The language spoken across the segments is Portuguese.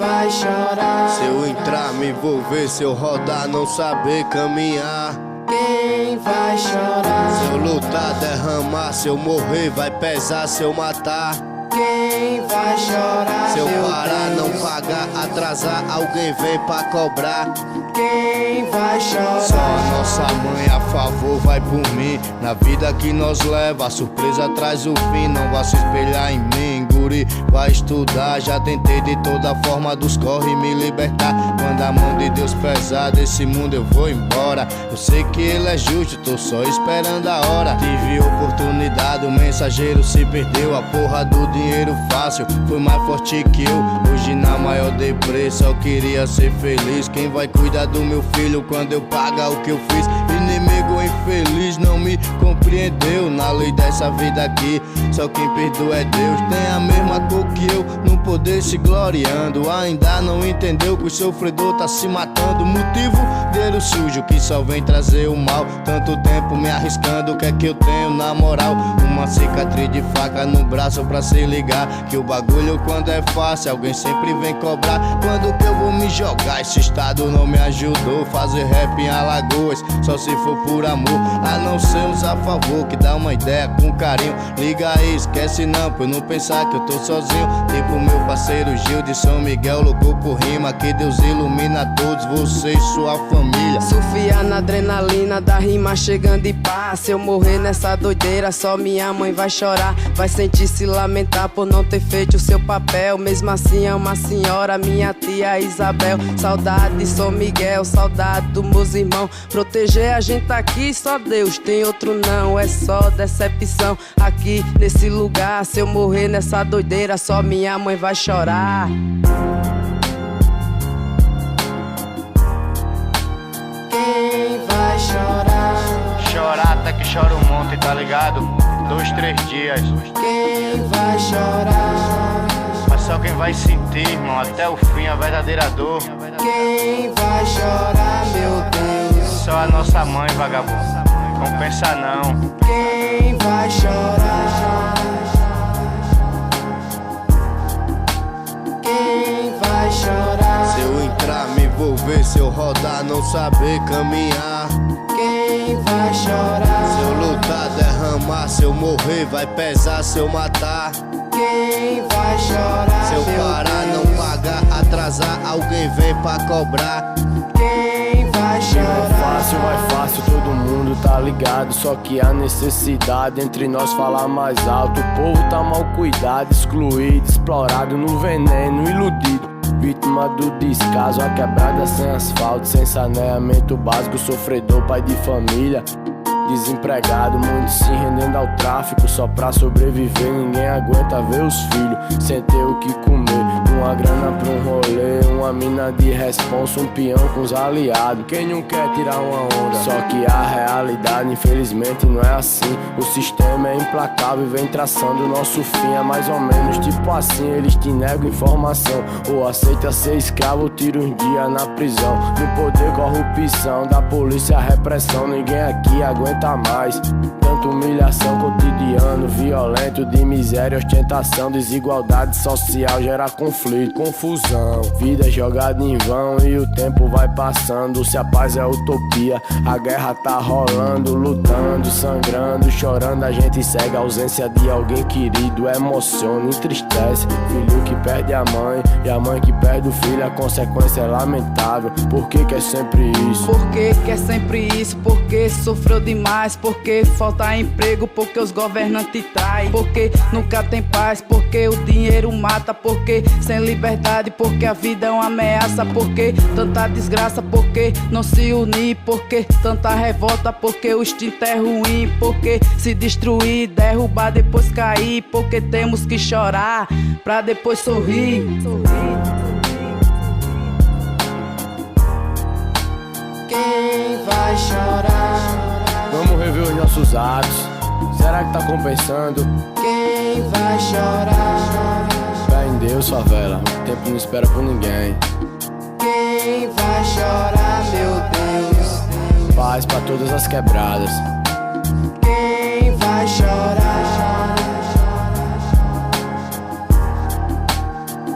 vai chorar? Se eu entrar, me envolver, se eu rodar, não saber caminhar. Quem vai chorar? Se eu lutar, derramar, se eu morrer, vai pesar, se eu matar. Quem vai chorar? Se eu meu parar, Deus? não pagar, atrasar, alguém vem pra cobrar. Quem vai chorar? Só a nossa mãe a favor vai por mim. Na vida que nós leva, a surpresa traz o fim. Não vá se espelhar em mim, guri, vai estudar. Já tentei de toda forma dos corre me libertar. Quando a mão de Deus pesar desse mundo eu vou embora. Eu sei que ele é justo, tô só esperando a hora. Tive oportunidade, o mensageiro se perdeu. A porra do dinheiro fácil foi mais forte que eu. Hoje na maior deprê só queria ser feliz. Quem vai cuidar do meu filho quando eu pagar o que eu fiz? Inimigo infeliz não me compreendeu. Na lei dessa vida aqui, só quem perdoa é Deus. Tem a mesma cor que eu, no poder se gloriando. Ainda não entendeu que o sofredor tá se matando. Motivo, dinheiro sujo que só vem trazer o mal. Tanto tempo me arriscando, o que é que eu tenho na moral? Uma cicatriz de faca no braço pra se ligar. Que o bagulho quando é fácil, alguém sempre vem cobrar. Quando que eu vou me jogar? Esse estado não me ajudou. Fazer rap em Alagoas, só se for por amor. A não ser uns a favor, que dá uma ideia com carinho. Liga aí, esquece não, pra eu não pensar que eu tô sozinho. Tipo meu parceiro Gil de São Miguel, louco por rima. Que Deus ilumina todos você e sua família. Surfia na adrenalina da rima chegando em paz. Se eu morrer nessa doideira, só minha mãe vai chorar. Vai sentir se lamentar por não ter feito o seu papel. Mesmo assim é uma senhora, minha tia Isabel. Saudade de São Miguel, saudade dos meus irmãos. Proteger a gente aqui, só Deus, tem outro não. É só decepção aqui nesse lugar. Se eu morrer nessa doideira, só minha mãe vai chorar. Quem vai chorar? Chorar até que chora um monte, tá ligado? 2, 3 dias. Quem vai chorar? Mas só quem vai sentir, irmão, até o fim a verdadeira dor. Quem vai chorar, meu Deus? Só a nossa mãe, vagabundo. Não pensa não. Quem vai chorar? Quem vai chorar? Se eu entrar, me envolver, se eu rodar, não saber caminhar. Quem vai chorar? Se eu lutar, derramar, se eu morrer, vai pesar, se eu matar. Quem vai chorar? Se eu meu parar, Deus? não pagar, atrasar, alguém vem pra cobrar. Quem vai chorar? Vai fácil, todo mundo tá ligado. Só que há necessidade entre nós falar mais alto. O povo tá mal cuidado, excluído, explorado no veneno, iludido. Vítima do descaso, a quebrada sem asfalto, sem saneamento básico, sofredor, pai de família. Desempregado, muitos se rendendo ao tráfico só pra sobreviver. Ninguém aguenta ver os filhos sem ter o que comer. Uma grana pra um rolê, uma mina de responsa, um peão com os aliados. Quem não quer tirar uma onda? Só que a realidade infelizmente não é assim. O sistema é implacável e vem traçando o nosso fim. É mais ou menos tipo assim, eles te negam informação. Ou aceita ser escravo ou tira uns dias na prisão. No poder, corrupção, da polícia, repressão. Ninguém aqui aguenta mais. Tanta humilhação, cotidiano, violento, de miséria, ostentação, desigualdade social, gera conflito, confusão. Vida jogada em vão e o tempo vai passando. Se a paz é utopia, a guerra tá rolando, lutando, sangrando, chorando. A gente segue a ausência de alguém querido, emociona, entristece. Filho que perde a mãe e a mãe que perde o filho, a consequência é lamentável. Por que que é sempre isso? Por que que é sempre isso? Porque sofreu demais, porque falta emprego, porque os governantes traem, porque nunca tem paz, porque o dinheiro mata, porque sem liberdade, porque a vida é uma ameaça, porque tanta desgraça, porque não se unir, porque tanta revolta, porque o instinto é ruim, porque se destruir, derrubar, depois cair, porque temos que chorar pra depois sorrir. Quem vai chorar? Vamos rever os nossos atos. Será que tá compensando? Quem vai chorar? Fé em Deus, favela. O tempo não espera por ninguém. Quem vai chorar, meu Deus? Paz pra todas as quebradas. Quem vai chorar?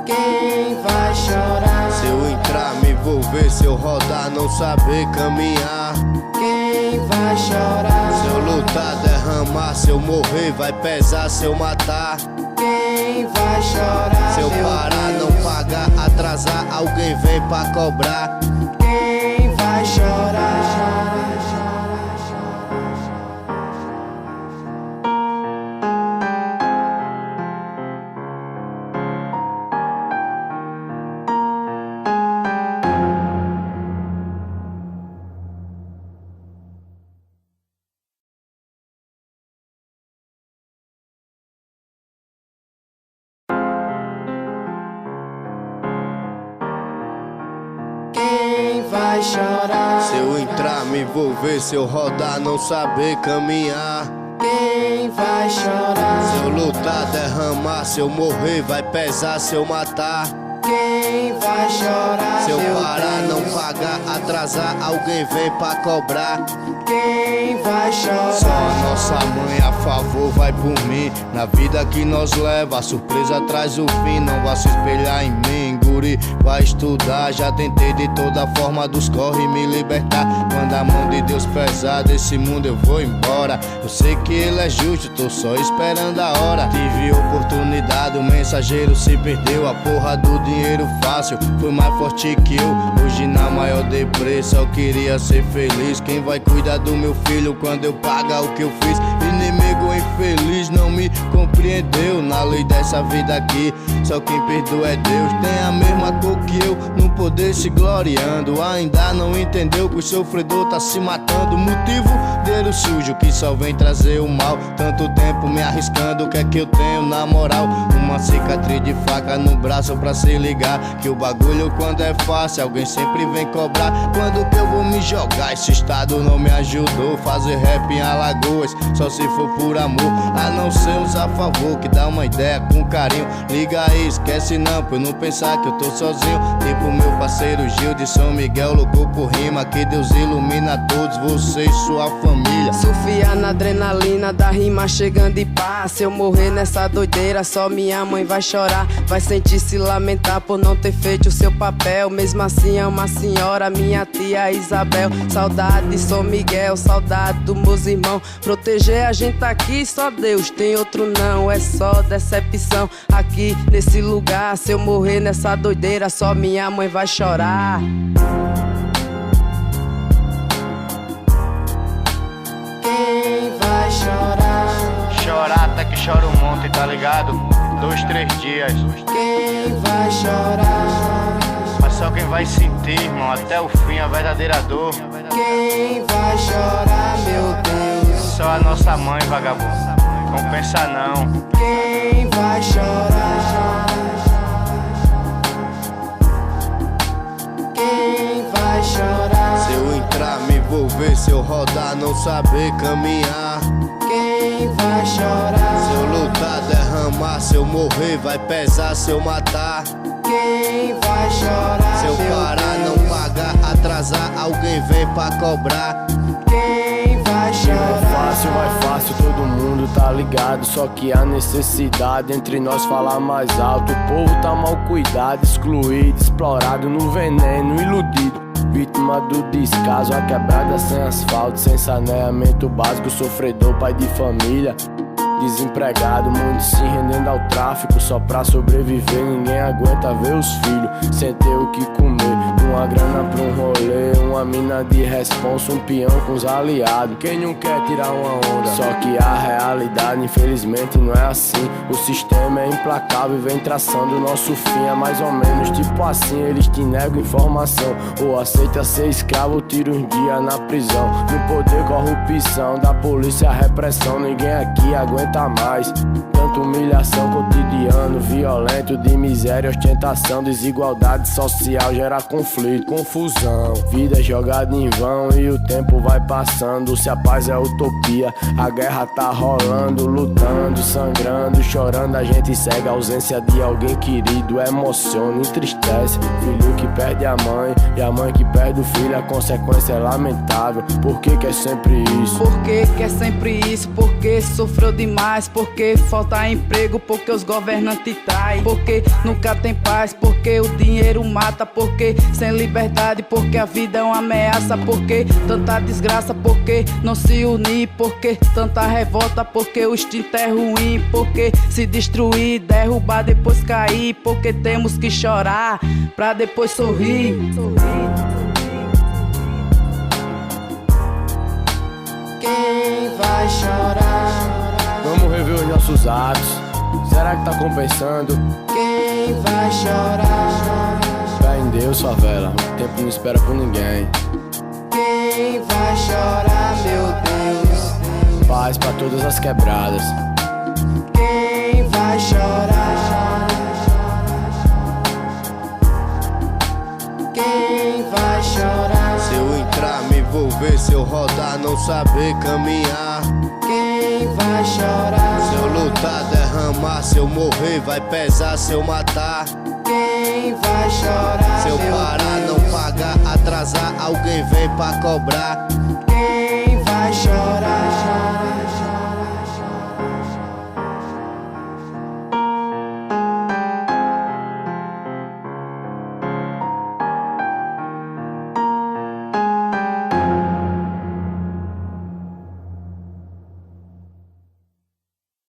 Quem vai chorar? envolver se eu rodar, não saber caminhar? Quem vai chorar? Se eu lutar, derramar, se eu morrer, vai pesar se eu matar. Quem vai chorar? Se eu parar, não pagar, atrasar, alguém vem pra cobrar. Quem vai chorar? Quem vai chorar? Se eu entrar, me envolver, se eu rodar, não saber caminhar. Quem vai chorar? Se eu lutar, derramar, se eu morrer, vai pesar se eu matar. Quem vai chorar? Se eu meu parar, Deus? não pagar, atrasar, alguém vem pra cobrar. Quem vai chorar? Só a nossa mãe a favor vai por mim. Na vida que nós leva, a surpresa traz o fim. Não vá se espelhar em mim, guri, vai estudar. Já tentei de toda forma dos corre me libertar. Quando a mão de Deus pesar desse mundo eu vou embora. Eu sei que ele é justo, tô só esperando a hora. Tive oportunidade, o mensageiro se perdeu. A porra do dinheiro fácil foi mais forte que eu. Hoje na maior deprê só queria ser feliz. Quem vai cuidar do meu filho quando eu pagar o que eu fiz? Inimigo infeliz não me compreendeu. Na lei dessa vida aqui, só quem perdoa é Deus. Tem a mesma cor que eu, no poder se gloriando. Ainda não entendeu que o sofredor tá se matando. Motivo dele sujo que só vem trazer o mal. Tanto tempo me arriscando, o que é que eu tenho na moral? Uma cicatriz de faca no braço pra se ligar. Que o bagulho quando é fácil, alguém sempre vem cobrar. Quando que eu vou me jogar? Esse estado não me ajudou. Fazer rap em Alagoas, só se for por amor. A não ser uns a favor, que dá uma ideia com carinho. Liga aí, esquece não, pra eu não pensar que eu tô sozinho. Tipo meu parceiro Gil de São Miguel, louco por rima. Que Deus ilumina todos vocês, sua família. Surfia na adrenalina da rima chegando e pá. Se eu morrer nessa doideira, só minha mãe vai chorar. Vai sentir se lamentar por não ter feito o seu papel. Mesmo assim é uma senhora, minha tia Isabel. Saudade de São Miguel, saudade dos meus irmãos. Proteger a gente aqui, só Deus, tem outro não. É só decepção aqui nesse lugar. Se eu morrer nessa doideira, só minha mãe vai chorar. Quem vai chorar? Chorar até que chora um monte, tá ligado? 2, 3 dias. Quem vai chorar? Mas só quem vai sentir, irmão, até o fim a verdadeira dor. Quem vai chorar, meu Deus? Só a nossa mãe, vagabundo. Compensa não. Quem vai chorar? Quem vai chorar? Se eu entrar, me envolver, se eu rodar, não saber caminhar. Quem vai chorar? Se eu lutar, derramar, se eu morrer, vai pesar se eu matar. Quem vai chorar? Se eu meu parar, Deus? não pagar, atrasar, alguém vem pra cobrar. Quem vai chorar? Vai fácil, todo mundo tá ligado. Só que a necessidade entre nós falar mais alto. O povo tá mal cuidado, excluído, explorado no veneno, iludido. Vítima do descaso, a quebrada sem asfalto, sem saneamento básico, sofredor, pai de família. Desempregado, muitos se rendendo ao tráfico só pra sobreviver. Ninguém aguenta ver os filhos sem ter o que comer. Uma grana pra um rolê, uma mina de responsa, um peão com os aliados. Quem não quer tirar uma onda? Só que a realidade infelizmente não é assim. O sistema é implacável e vem traçando o nosso fim. É mais ou menos tipo assim, eles te negam informação. Ou aceita ser escravo ou tira uns dias na prisão. No poder, corrupção, da polícia, repressão. Ninguém aqui aguenta mais tanta humilhação, cotidiano, violento, de miséria, ostentação, desigualdade social, gera conflito, confusão. Vida jogada em vão e o tempo vai passando. Se a paz é utopia, a guerra tá rolando, lutando, sangrando, chorando. A gente segue a ausência de alguém querido, emociona, entristece. Filho que perde a mãe e a mãe que perde o filho, a consequência é lamentável. Por que é sempre isso? Por que é sempre isso? Porque sofreu demais. demais, porque falta emprego, porque os governantes traem, porque nunca tem paz, porque o dinheiro mata, porque sem liberdade, porque a vida é uma ameaça, porque tanta desgraça, porque não se unir, porque tanta revolta, porque o instinto é ruim, porque se destruir, derrubar, depois cair, porque temos que chorar pra depois sorrir. Quem vai chorar? Vamos rever os nossos atos. Será que tá compensando? Quem vai chorar? Fé em Deus, favela. O tempo não espera por ninguém. Quem vai chorar, meu Deus? Paz pra todas as quebradas. Quem vai chorar? Quem vai chorar? Se eu entrar, me envolver, se eu rodar, não saber caminhar. Quem vai chorar? Se eu lutar, derramar, se eu morrer, vai pesar, se eu matar. Quem vai chorar? Se eu meu parar, Deus? não pagar, atrasar, alguém vem pra cobrar.